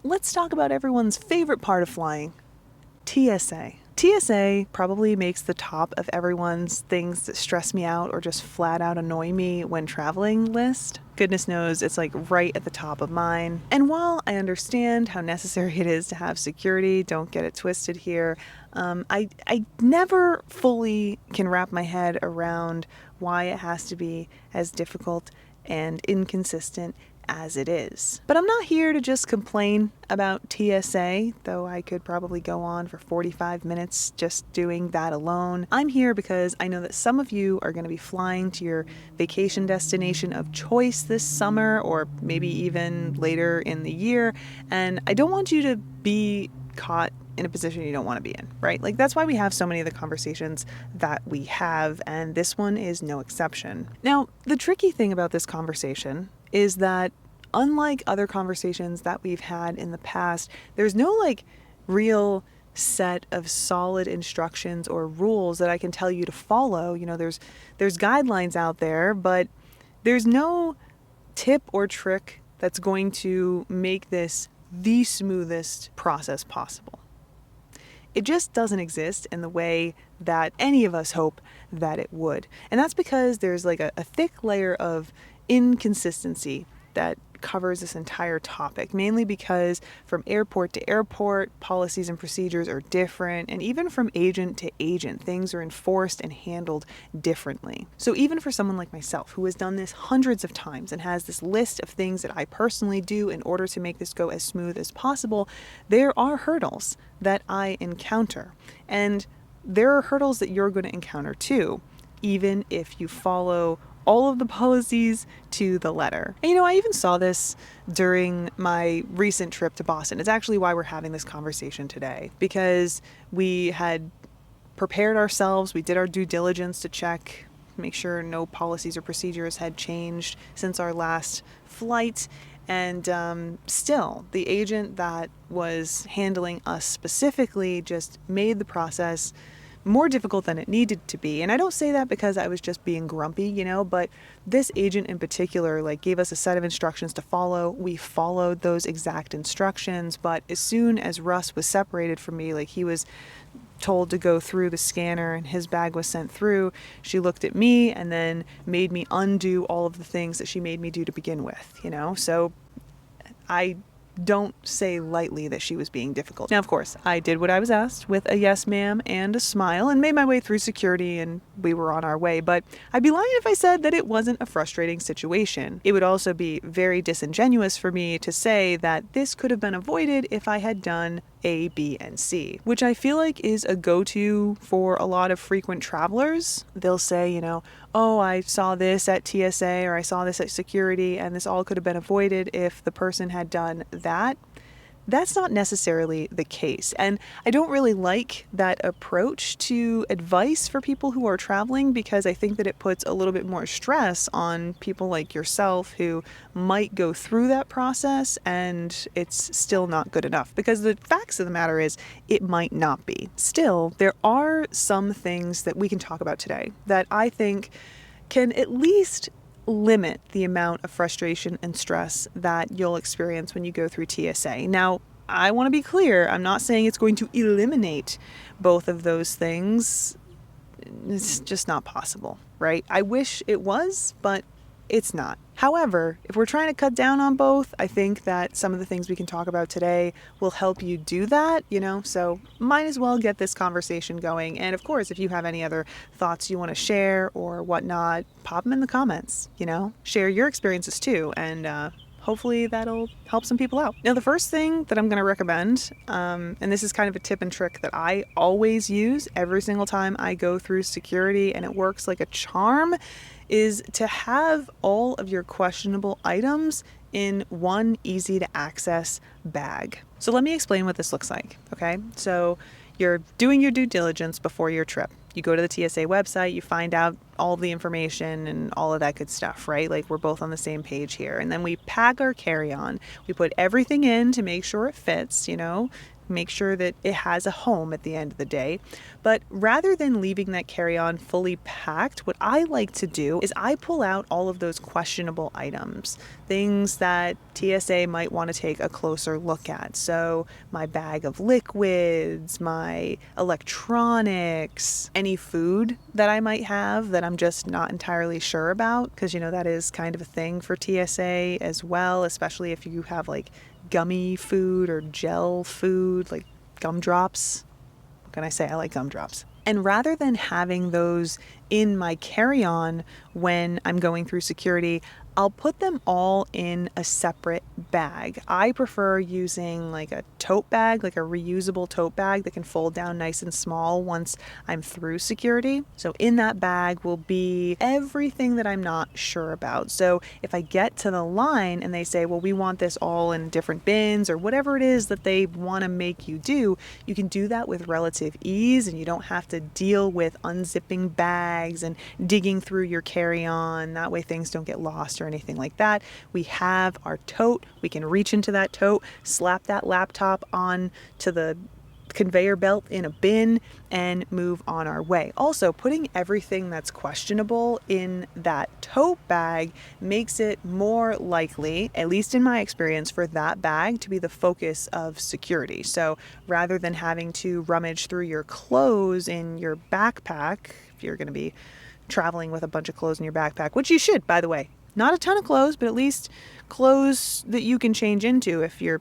let's talk about everyone's favorite part of flying, TSA. TSA probably makes the top of everyone's things that stress me out or just flat out annoy me when traveling list. Goodness knows it's like right at the top of mine. And while I understand how necessary it is to have security, don't get it twisted here, I never fully can wrap my head around why it has to be as difficult and inconsistent as it is. But I'm not here to just complain about TSA, though I could probably go on for 45 minutes just doing that alone. I'm here because I know that some of you are going to be flying to your vacation destination of choice this summer, or maybe even later in the year, and I don't want you to be caught in a position you don't want to be in, right? Like, that's why we have so many of the conversations that we have, and this one is no exception. Now, the tricky thing about this conversation is that unlike other conversations that we've had in the past, there's no like real set of solid instructions or rules that I can tell you to follow. You know, there's guidelines out there, but there's no tip or trick that's going to make this the smoothest process possible. It just doesn't exist in the way that any of us hope that it would. And that's because there's like a thick layer of inconsistency that covers this entire topic, mainly because from airport to airport, policies and procedures are different, and even from agent to agent, things are enforced and handled differently. So even for someone like myself, who has done this hundreds of times and has this list of things that I personally do in order to make this go as smooth as possible, there are hurdles that I encounter. And there are hurdles that you're going to encounter too, even if you follow all of the policies to the letter. And you know, I even saw this during my recent trip to Boston. It's actually why we're having this conversation today, because we had prepared ourselves, we did our due diligence to check, make sure no policies or procedures had changed since our last flight. And still, the agent that was handling us specifically just made the process more difficult than it needed to be. And I don't say that because I was just being grumpy, you know, but this agent in particular, like, gave us a set of instructions to follow. We followed those exact instructions, but as soon as Russ was separated from me, like, he was told to go through the scanner and his bag was sent through, she looked at me and then made me undo all of the things that she made me do to begin with, you know? So I don't say lightly that she was being difficult. Now, of course, I did what I was asked with a yes ma'am and a smile and made my way through security, and we were on our way. But I'd be lying if I said that it wasn't a frustrating situation. It would also be very disingenuous for me to say that this could have been avoided if I had done A, B, and C, which I feel like is a go-to for a lot of frequent travelers. They'll say, you know, oh, I saw this at TSA or I saw this at security and this all could have been avoided if the person had done that. That's not necessarily the case. And I don't really like that approach to advice for people who are traveling, because I think that it puts a little bit more stress on people like yourself who might go through that process and it's still not good enough, because the facts of the matter is it might not be. Still, there are some things that we can talk about today that I think can at least limit the amount of frustration and stress that you'll experience when you go through TSA. Now, I want to be clear, I'm not saying it's going to eliminate both of those things. It's just not possible, right? I wish it was, but it's not. However, if we're trying to cut down on both, I think that some of the things we can talk about today will help you do that, you know, so might as well get this conversation going. And of course, if you have any other thoughts you want to share or whatnot, pop them in the comments, you know, share your experiences too. And hopefully that'll help some people out. Now, the first thing that I'm going to recommend, and this is kind of a tip and trick that I always use every single time I go through security, and it works like a charm, is to have all of your questionable items in one easy to access bag. So let me explain what this looks like, okay? So you're doing your due diligence before your trip. You go to the TSA website, you find out all of the information and all of that good stuff, right? Like, we're both on the same page here. And then we pack our carry-on. We put everything in to make sure it fits, you know, make sure that it has a home at the end of the day. But rather than leaving that carry-on fully packed, what I like to do is I pull out all of those questionable items, things that TSA might want to take a closer look at. So my bag of liquids, my electronics, any food that I might have that I'm just not entirely sure about, because that is kind of a thing for TSA as well, especially if you have like gummy food or gel food, like gumdrops. What can I say? I like gumdrops. And rather than having those in my carry-on when I'm going through security, I'll put them all in a separate bag. I prefer using like a tote bag, like a reusable tote bag that can fold down nice and small once I'm through security. So in that bag will be everything that I'm not sure about. So if I get to the line and they say, well, we want this all in different bins or whatever it is that they want to make you do, you can do that with relative ease, and you don't have to deal with unzipping bags and digging through your carry-on. That way things don't get lost or anything like that. We have our tote. We can reach into that tote, slap that laptop on to the conveyor belt in a bin, and move on our way. Also, putting everything that's questionable in that tote bag makes it more likely, at least in my experience, for that bag to be the focus of security. So rather than having to rummage through your clothes in your backpack, if you're going to be traveling with a bunch of clothes in your backpack, which you should, by the way. Not a ton of clothes, but at least clothes that you can change into if your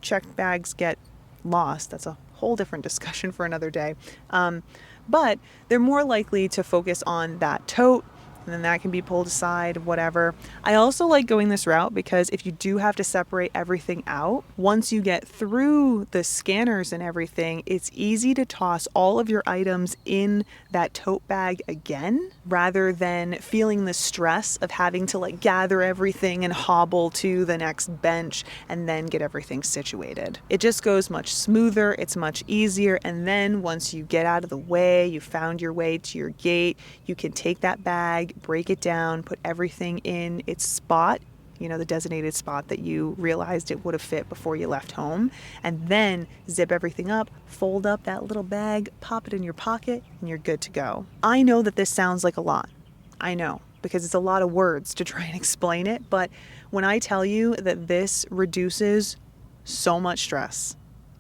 checked bags get lost. That's a whole different discussion for another day. But they're more likely to focus on that tote, and then that can be pulled aside, whatever. I also like going this route because if you do have to separate everything out, once you get through the scanners and everything, it's easy to toss all of your items in that tote bag again, rather than feeling the stress of having to like gather everything and hobble to the next bench and then get everything situated. It just goes much smoother, it's much easier, and then once you get out of the way, you found your way to your gate, you can take that bag, break it down, put everything in its spot, the designated spot that you realized it would have fit before you left home, and then zip everything up, fold up that little bag, pop it in your pocket, and you're good to go. I know that this sounds like a lot. I know, because it's a lot of words to try and explain it, but when I tell you that this reduces so much stress,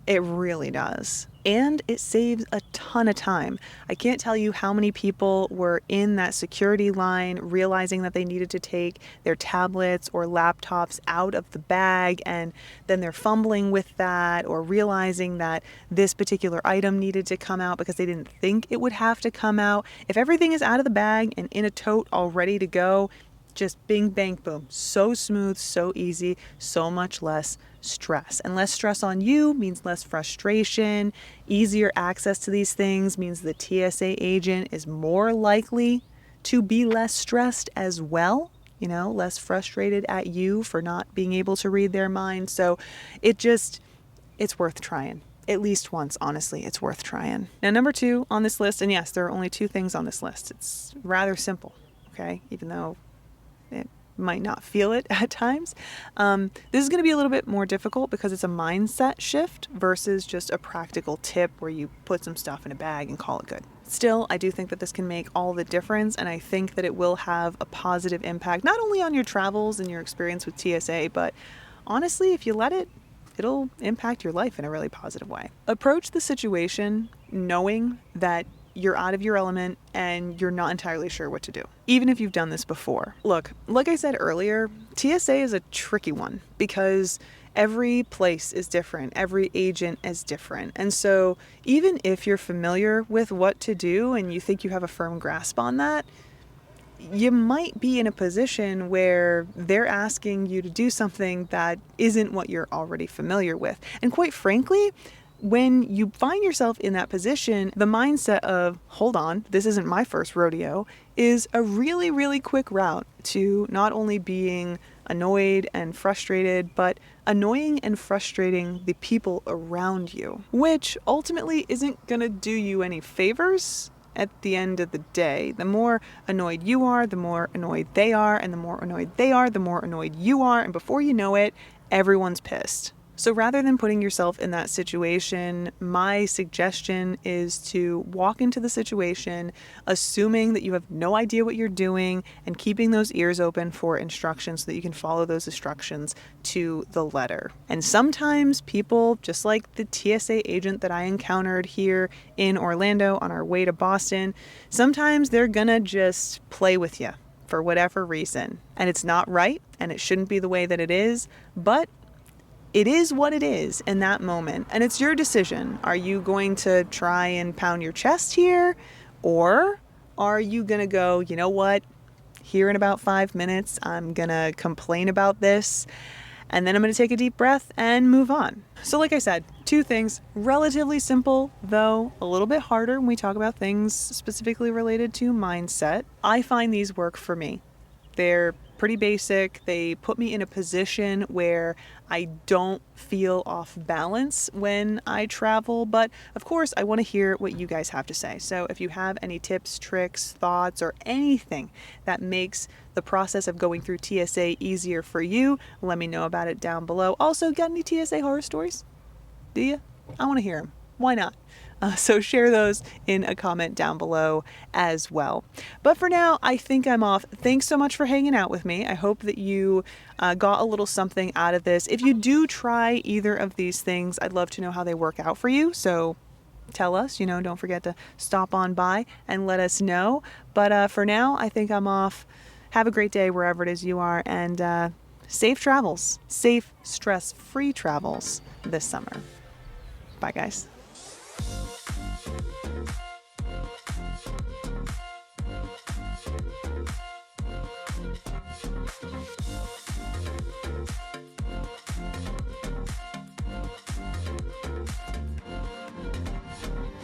it really does. And it saves a ton of time. I can't tell you how many people were in that security line realizing that they needed to take their tablets or laptops out of the bag, and then they're fumbling with that, or realizing that this particular item needed to come out because they didn't think it would have to come out. If everything is out of the bag and in a tote all ready to go, just bing, bang, boom. So smooth, so easy, so much less stress. And less stress on you means less frustration. Easier access to these things means the TSA agent is more likely to be less stressed as well, less frustrated at you for not being able to read their mind. So it's worth trying. At least once, honestly, it's worth trying. Now, number 2 on this list, and yes, there are only 2 things on this list. It's rather simple, okay? Even though it might not feel it at times. This is going to be a little bit more difficult because it's a mindset shift versus just a practical tip where you put some stuff in a bag and call it good. Still, I do think that this can make all the difference, and I think that it will have a positive impact, not only on your travels and your experience with TSA, but honestly, if you let it, it'll impact your life in a really positive way. Approach the situation knowing that you're out of your element and you're not entirely sure what to do, even if you've done this before. Look, like I said earlier, TSA is a tricky one because every place is different, every agent is different. And so even if you're familiar with what to do and you think you have a firm grasp on that, you might be in a position where they're asking you to do something that isn't what you're already familiar with. And quite frankly, when you find yourself in that position, the mindset of, hold on, this isn't my first rodeo, is a really, really quick route to not only being annoyed and frustrated, but annoying and frustrating the people around you, which ultimately isn't going to do you any favors at the end of the day. The more annoyed you are, the more annoyed they are, and the more annoyed they are, the more annoyed you are, and before you know it, everyone's pissed. So rather than putting yourself in that situation, my suggestion is to walk into the situation assuming that you have no idea what you're doing and keeping those ears open for instructions so that you can follow those instructions to the letter. And sometimes people, just like the TSA agent that I encountered here in Orlando on our way to Boston, sometimes they're gonna just play with you for whatever reason. And it's not right, and it shouldn't be the way that it is, but it is what it is in that moment, and it's your decision. Are you going to try and pound your chest here, or are you going to go, you know what, here in about 5 minutes, I'm going to complain about this, and then I'm going to take a deep breath and move on. So like I said, 2 things, relatively simple, though a little bit harder when we talk about things specifically related to mindset. I find these work for me. They're pretty basic. They put me in a position where I don't feel off balance when I travel, but of course I want to hear what you guys have to say. So if you have any tips, tricks, thoughts, or anything that makes the process of going through TSA easier for you, let me know about it down below. Also, got any TSA horror stories? Do you? I want to hear them. Why not? So share those in a comment down below as well. But for now, I think I'm off. Thanks so much for hanging out with me. I hope that you got a little something out of this. If you do try either of these things, I'd love to know how they work out for you. So tell us, don't forget to stop on by and let us know. But for now, I think I'm off. Have a great day wherever it is you are, and safe travels, safe, stress-free travels this summer. Bye, guys.